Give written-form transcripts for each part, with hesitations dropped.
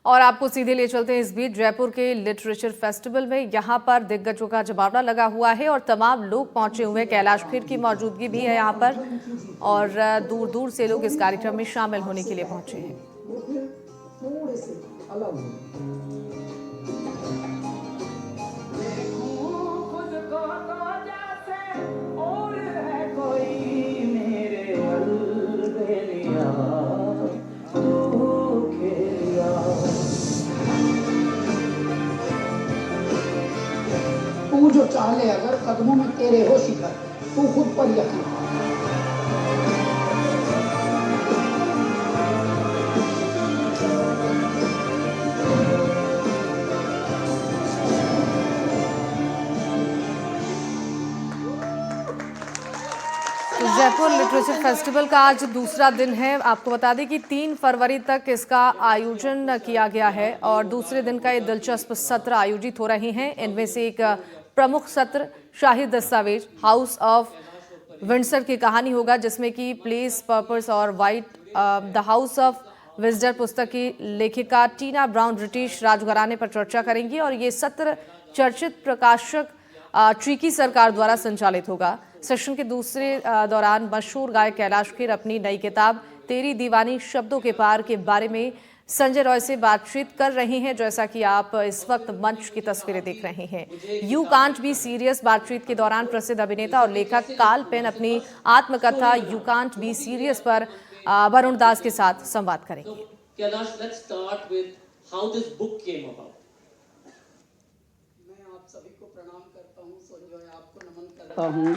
और आपको सीधे ले चलते हैं इस बीच जयपुर के लिटरेचर फेस्टिवल में। यहाँ पर दिग्गजों का जमावड़ा लगा हुआ है और तमाम लोग पहुंचे हुए हैं। कैलाश खेर की मौजूदगी भी है यहाँ पर और दूर दूर से लोग इस कार्यक्रम में शामिल होने के लिए पहुंचे हैं। तू जो चाहे अगर कदमों में तेरे हो शिखर, तू खुद पर यकीन। जयपुर लिटरेचर फेस्टिवल का आज दूसरा दिन है। आपको बता दें कि 3 फरवरी तक इसका आयोजन किया गया है और दूसरे दिन का ये दिलचस्प सत्र आयोजित हो रहे हैं। इनमें से एक प्रमुख सत्र शाही दस्तावेज हाउस ऑफ विंडसर की कहानी होगा, जिसमें कि प्लेस पर्पस और white the house of Windsor पुस्तक की लेखिका टीना ब्राउन ब्रिटिश राजघराने पर चर्चा करेंगी और ये सत्र चर्चित प्रकाशक ट्रिकी सरकार द्वारा संचालित होगा। सेशन के दूसरे दौरान मशहूर गायक कैलाश खेर अपनी नई किताब तेरी दीवानी शब्दों के पार के बारे में संजय रॉय से बातचीत कर रहे हैं। जैसा कि आप इस वक्त मंच की तस्वीरें देख रहे हैं, यू कांट बी सीरियस बातचीत के दौरान प्रसिद्ध अभिनेता और लेखक काल पेन अपनी आत्मकथा यू कांट बी सीरियस पर वरुण दास के साथ संवाद करेंगे। Kailash, let's start with how this book came about. मैं आप सभी को प्रणाम करता हूँ, संजय आपको नमन करता हूँ,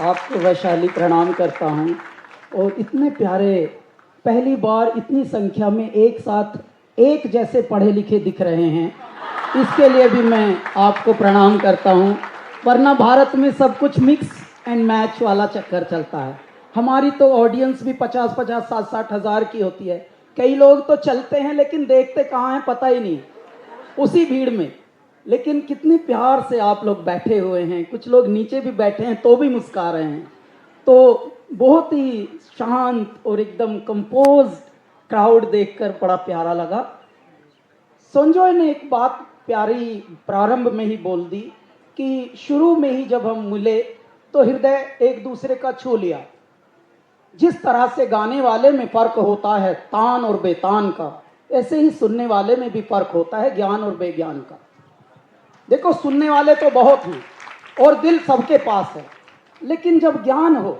आपको वैशाली प्रणाम करता हूँ और इतने प्यारे, पहली बार इतनी संख्या में एक साथ एक जैसे पढ़े लिखे दिख रहे हैं, इसके लिए भी मैं आपको प्रणाम करता हूँ। वरना भारत में सब कुछ मिक्स एंड मैच वाला चक्कर चलता है। हमारी तो ऑडियंस भी 50-50, 60-60 हज़ार की होती है। कई लोग तो चलते हैं लेकिन देखते कहाँ हैं पता ही नहीं, उसी भीड़ में। लेकिन कितने प्यार से आप लोग बैठे हुए हैं, कुछ लोग नीचे भी बैठे हैं तो भी मुस्कुरा रहे हैं। तो बहुत ही शांत और एकदम कंपोज्ड क्राउड देखकर बड़ा प्यारा लगा। संजय ने एक बात प्यारी प्रारंभ में ही बोल दी कि शुरू में ही जब हम मिले तो हृदय एक दूसरे का छू लिया। जिस तरह से गाने वाले में फर्क होता है तान और बेतान का, ऐसे ही सुनने वाले में भी फर्क होता है ज्ञान और बेज्ञान का। देखो, सुनने वाले तो बहुत हैं और दिल सबके पास है, लेकिन जब ज्ञान हो,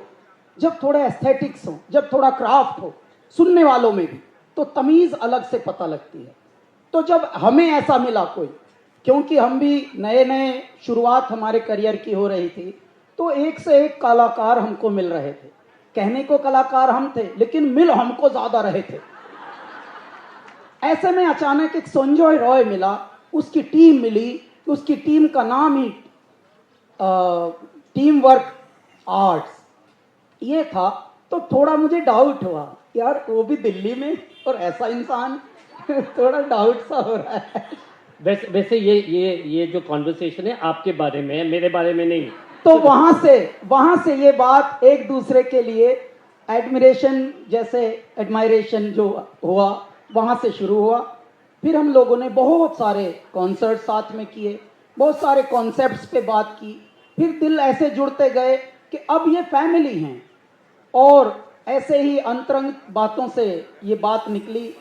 जब थोड़ा एस्थेटिक्स हो, जब थोड़ा क्राफ्ट हो सुनने वालों में भी, तो तमीज़ अलग से पता लगती है। तो जब हमें ऐसा मिला कोई, क्योंकि हम भी नए नए शुरुआत हमारे करियर की हो रही थी, तो एक से एक कलाकार हमको मिल रहे थे। कहने को कलाकार हम थे लेकिन मिल हमको ज़्यादा रहे थे। ऐसे में अचानक एक संजय रॉय मिला, उसकी टीम मिली, उसकी टीम का नाम ही टीम वर्क आर्ट्स ये था। तो थोड़ा मुझे डाउट हुआ, यार वो भी दिल्ली में और ऐसा इंसान थोड़ा डाउट सा हो रहा है। वैसे ये जो कॉन्वर्सेशन है आपके बारे में है, मेरे बारे में नहीं। तो वहां से ये बात एक दूसरे के लिए एडमिरेशन जैसे एडमायरेशन जो हुआ वहां से शुरू हुआ। फिर हम लोगों ने बहुत सारे कॉन्सर्ट साथ में किए, बहुत सारे कॉन्सेप्ट्स पे बात की। फिर दिल ऐसे जुड़ते गए कि अब ये फैमिली हैं। और ऐसे ही अंतरंग बातों से ये बात निकली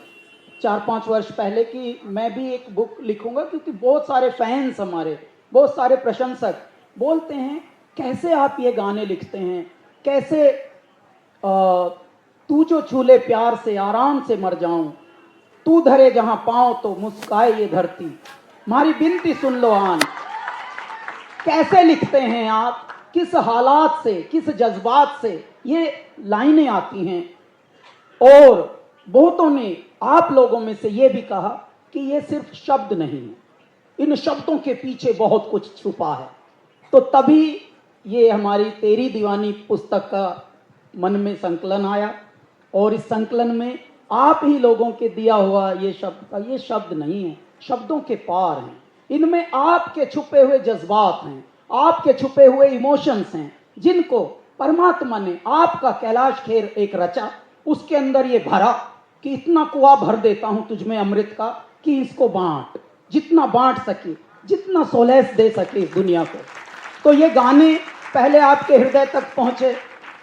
4-5 वर्ष पहले कि मैं भी एक बुक लिखूंगा, क्योंकि बहुत सारे फैंस हमारे, बहुत सारे प्रशंसक बोलते हैं कैसे आप ये गाने लिखते हैं, कैसे तू जो छूले प्यार से आराम से मर जाऊं, तू धरे जहां पाँव तो मुस्काए ये धरती, हमारी बिनती सुन लो आन। कैसे लिखते हैं आप, किस हालात से, किस जज्बात से ये लाइनें आती हैं। और बहुतों ने, आप लोगों में से ये भी कहा कि ये सिर्फ शब्द नहीं है, इन शब्दों के पीछे बहुत कुछ छुपा है। तो तभी ये हमारी तेरी दीवानी पुस्तक का मन में संकलन आया और इस संकलन में आप ही लोगों के दिया हुआ ये शब्द नहीं है, शब्दों के पार हैं। इनमें आपके छुपे हुए जज्बात हैं, आपके छुपे हुए इमोशंस हैं, जिनको परमात्मा ने आपका कैलाश खेर एक रचा, उसके अंदर ये भरा कि इतना कुआं भर देता हूं तुझमें अमृत का कि इसको बांट, जितना बांट सके, जितना सोलेस दे सके इस दुनिया को। तो ये गाने पहले आपके हृदय तक पहुंचे,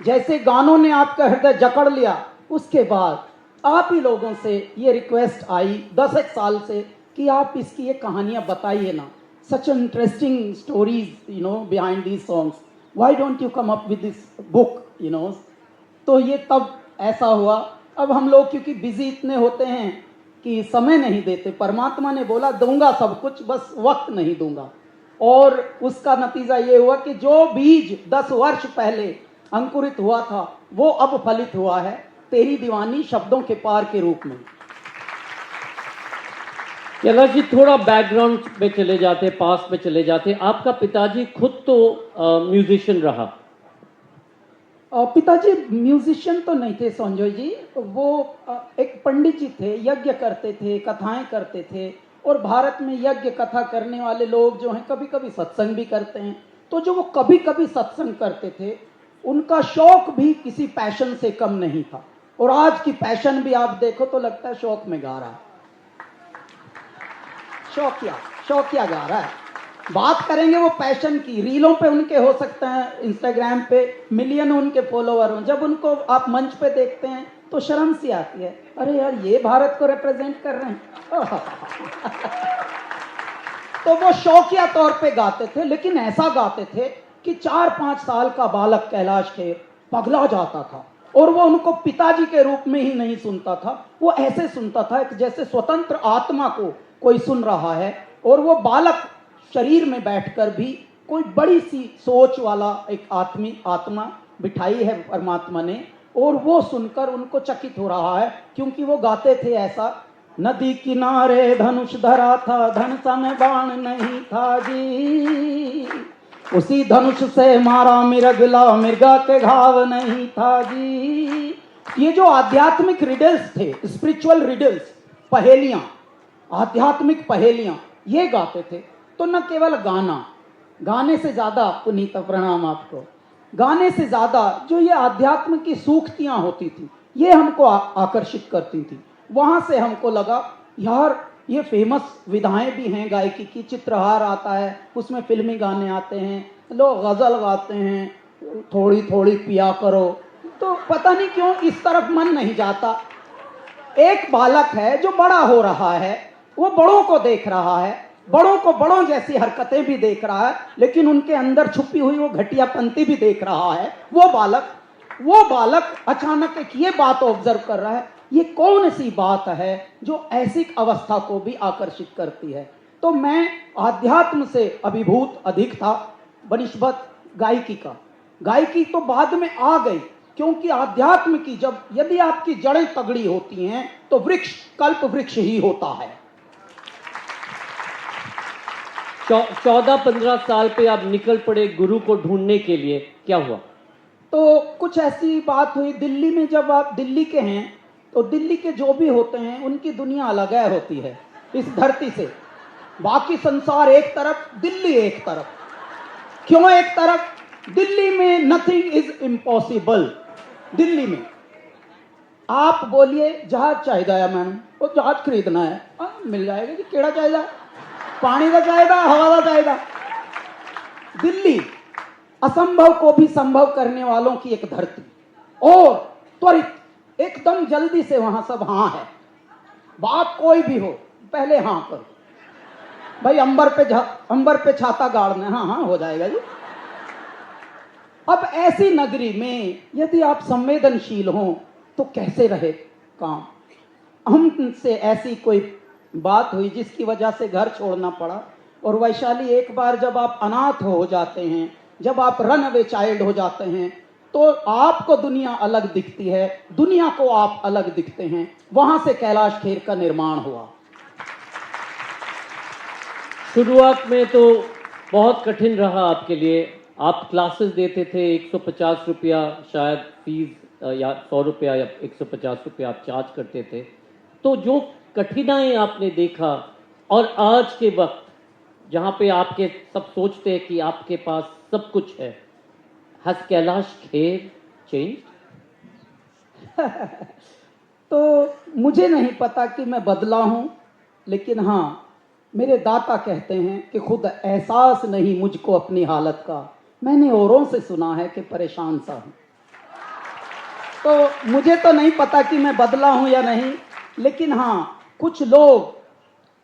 जैसे गानों ने आपका हृदय जकड़ लिया, उसके बाद आप ही लोगों से ये रिक्वेस्ट आई 10 साल से कि आप इसकी ये कहानियां बताइए ना, such interesting stories behind these songs, why don't you come up with this book तो ये तब ऐसा हुआ। अब हम लोग क्योंकि बिजी इतने होते हैं कि समय नहीं देते, परमात्मा ने बोला दूंगा सब कुछ, बस वक्त नहीं दूंगा। और उसका नतीजा ये हुआ कि जो बीज 10 वर्ष पहले अंकुरित हुआ था वो अब फलित हुआ है, तेरी दीवानी शब्दों के पार के रूप में। कैलाश जी, थोड़ा बैकग्राउंड में चले जाते, पास में चले जाते। आपका पिताजी खुद तो म्यूजिशियन रहा। पिताजी म्यूजिशियन तो नहीं थे संजय जी, वो एक पंडित जी थे, यज्ञ करते थे, कथाएं करते थे। और भारत में यज्ञ कथा करने वाले लोग जो हैं कभी कभी सत्संग भी करते हैं। तो जो वो कभी कभी सत्संग करते थे, उनका शौक भी किसी पैशन से कम नहीं था। और आज की पैशन भी आप देखो तो लगता है शौक में गा रहा है, शौकिया गा रहा है। बात करेंगे वो पैशन की, रीलों पे उनके हो सकते हैं, इंस्टाग्राम पे मिलियन उनके फॉलोअर हों, जब उनको आप मंच पे देखते हैं तो शर्म सी आती है, अरे यार ये भारत को रिप्रेजेंट कर रहे हैं। तो वो शौकिया तौर पे गाते थे, लेकिन ऐसा गाते थे कि 4-5 साल का बालक कैलाश खेर पगला जाता था। और वो उनको पिताजी के रूप में ही नहीं सुनता था, वो ऐसे सुनता था कि जैसे स्वतंत्र आत्मा को कोई सुन रहा है। और वो बालक शरीर में बैठकर भी कोई बड़ी सी सोच वाला एक आत्मा बिठाई है परमात्मा ने, और वो सुनकर उनको चकित हो रहा है। क्योंकि वो गाते थे ऐसा, नदी किनारे धनुष धरा था, धनुषा में बाण नहीं था जी, उसी धनुष से मारा मिर्गला, मिर्गा के घाव नहीं था जी। ये जो आध्यात्मिक रिडल्स थे, स्पिरिचुअल रिडल्स, पहेलियां, आध्यात्मिक पहेलियां, ये गाते थे। तो न केवल गाने से ज्यादा, पुनीत प्रणाम आपको, गाने से ज्यादा जो ये आध्यात्म की सूक्तियां होती थी, ये हमको आकर्षित करती थी। वहां से हमको लगा यार ये फेमस विधाएं भी हैं गायकी की, चित्रहार आता है, उसमें फिल्मी गाने आते हैं, लोग गजल गाते हैं, थोड़ी थोड़ी पिया करो। तो पता नहीं क्यों इस तरफ मन नहीं जाता। एक बालक है जो बड़ा हो रहा है, वो बड़ों को देख रहा है, बड़ों को बड़ों जैसी हरकतें भी देख रहा है, लेकिन उनके अंदर छुपी हुई वो घटियापंती भी देख रहा है। वो बालक अचानक एक ये बात ऑब्जर्व कर रहा है, ये कौन सी बात है जो ऐसी अवस्था को भी आकर्षित करती है। तो मैं आध्यात्म से अभिभूत अधिक था बनिस्बत गायकी का। गायकी तो बाद में आ गई, क्योंकि आध्यात्म की जब यदि आपकी जड़ें तगड़ी होती हैं तो वृक्ष कल्प वृक्ष ही होता है। 14-15 साल पे आप निकल पड़े गुरु को ढूंढने के लिए, क्या हुआ? तो कुछ ऐसी बात हुई दिल्ली में, जब आप दिल्ली के हैं तो दिल्ली के जो भी होते हैं उनकी दुनिया अलग है होती है इस धरती से। बाकी संसार एक तरफ, दिल्ली एक तरफ। क्यों एक तरफ? दिल्ली में नथिंग इज इम्पॉसिबल। दिल्ली में आप बोलिए जहाज चाहिए मैडम, वो जहाज खरीदना है, मिल जाएगा जी। केड़ा चाहिए? पानी का चाहिए, हवा का चाहिए। दिल्ली असंभव को भी संभव करने वालों की एक धरती, और त्वरित एकदम जल्दी से वहां सब हाँ है। बात कोई भी हो पहले हाँ करो भाई, अंबर पे छाता गाड़ना, हाँ हाँ हो जाएगा जी। अब ऐसी नगरी में यदि आप संवेदनशील हों तो कैसे रहे काम। हमसे ऐसी कोई बात हुई जिसकी वजह से घर छोड़ना पड़ा। और वैशाली, एक बार जब आप अनाथ हो जाते हैं, जब आप रनअवे चाइल्ड हो जाते हैं, तो आपको दुनिया अलग दिखती है, दुनिया को आप अलग दिखते हैं। वहां से कैलाश खेर का निर्माण हुआ। शुरुआत में तो बहुत कठिन रहा आपके लिए। आप क्लासेस देते थे, 150 रुपया शायद फीस, या 100 रुपया या 150 रुपया आप चार्ज करते थे। तो जो कठिनाई आपने देखा, और आज के वक्त जहाँ पे आपके सब सोचते हैं कि आपके पास सब कुछ है, हैज कैलाश खेर चेंज? तो मुझे नहीं पता कि मैं बदला हूं लेकिन हाँ, मेरे दाता कहते हैं कि खुद एहसास नहीं मुझको अपनी हालत का, मैंने औरों से सुना है कि परेशान सा हूँ। तो मुझे तो नहीं पता कि मैं बदला हूँ या नहीं, लेकिन हाँ, कुछ लोग,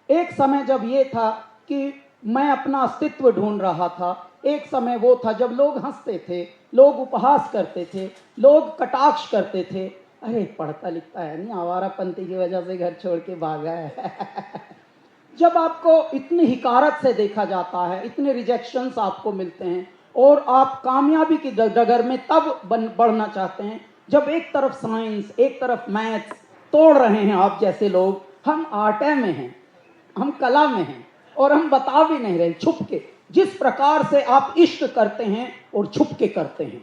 एक समय जब ये था कि मैं अपना अस्तित्व ढूंढ रहा था, एक समय वो था जब लोग हंसते थे, लोग उपहास करते थे, लोग कटाक्ष करते थे, अरे पढ़ता लिखता है नहीं, आवारापंथी की वजह से घर छोड़ के भागा है। जब आपको इतनी हिकारत से देखा जाता है, इतने रिजेक्शंस आपको मिलते हैं और आप कामयाबी की डगर में तब बढ़ना चाहते हैं जब एक तरफ साइंस, एक तरफ मैथ्स तोड़ रहे हैं आप जैसे लोग। हम आर्ट में हैं, हम कला में हैं और हम बता भी नहीं रहे, छुप के। जिस प्रकार से आप इश्क करते हैं और छुप के करते हैं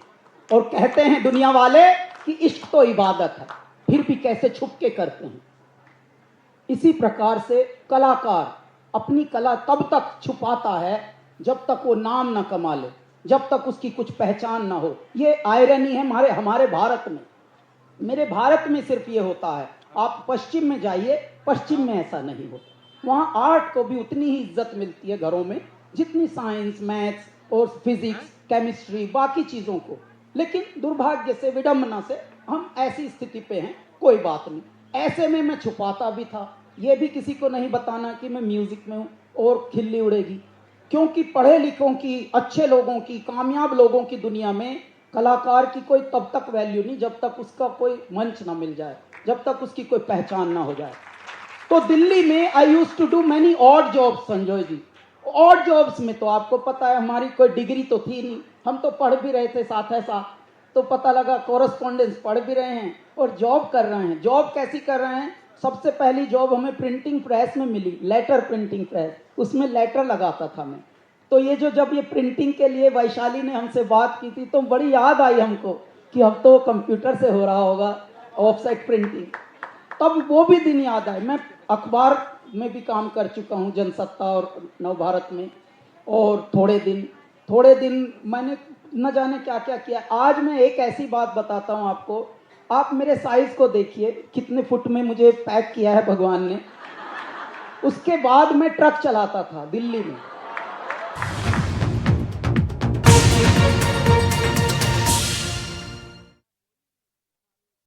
और कहते हैं दुनिया वाले कि इश्क तो इबादत है, फिर भी कैसे छुप के करते हैं। इसी प्रकार से कलाकार अपनी कला तब तक छुपाता है जब तक वो नाम न कमा ले, जब तक उसकी कुछ पहचान ना हो। ये आयरनी है हमारे भारत में। मेरे भारत में सिर्फ ये होता है, आप पश्चिम में जाइए, पश्चिम में ऐसा नहीं होता। वहाँ आर्ट को भी उतनी ही इज्जत मिलती है घरों में जितनी साइंस, मैथ्स और फिजिक्स, केमिस्ट्री, बाकी चीज़ों को। लेकिन दुर्भाग्य से, विडंबना से हम ऐसी स्थिति पे हैं। कोई बात नहीं, ऐसे में मैं छुपाता भी था, ये भी किसी को नहीं बताना कि मैं म्यूजिक में हूँ और खिल्ली उड़ेगी, क्योंकि पढ़े लिखों की, अच्छे लोगों की, कामयाब लोगों की दुनिया में कलाकार की कोई तब तक वैल्यू नहीं जब तक उसका कोई मंच ना मिल जाए, जब तक उसकी कोई पहचान ना हो जाए। तो दिल्ली में I used to do many odd jobs Sanjay ji. Odd jobs में तो आपको पता है हमारी कोई डिग्री तो थी नहीं, हम तो पढ़ भी रहे थे साथ है साथ, तो पता लगा कॉरेस्पॉन्डेंस पढ़ भी रहे हैं और जॉब कर रहे हैं। जॉब कैसी कर रहे हैं? सबसे पहली जॉब हमें प्रिंटिंग प्रेस में मिली, लेटर प्रिंटिंग प्रेस, उसमें लेटर लगाता था मैं। तो ये जब ये प्रिंटिंग के लिए वैशाली ने हमसे बात की थी तो बड़ी याद आई हमको कि अब तो कंप्यूटर से हो रहा होगा ऑफसेट प्रिंटिंग। तब वो भी दिन याद आए। मैं अखबार में भी काम कर चुका हूँ, जनसत्ता और नवभारत में, और थोड़े दिन मैंने न जाने क्या क्या किया। आज मैं एक ऐसी बात बताता हूँ आपको, आप मेरे साइज को देखिए, कितने फुट में मुझे पैक किया है भगवान ने। उसके बाद मैं ट्रक चलाता था दिल्ली में।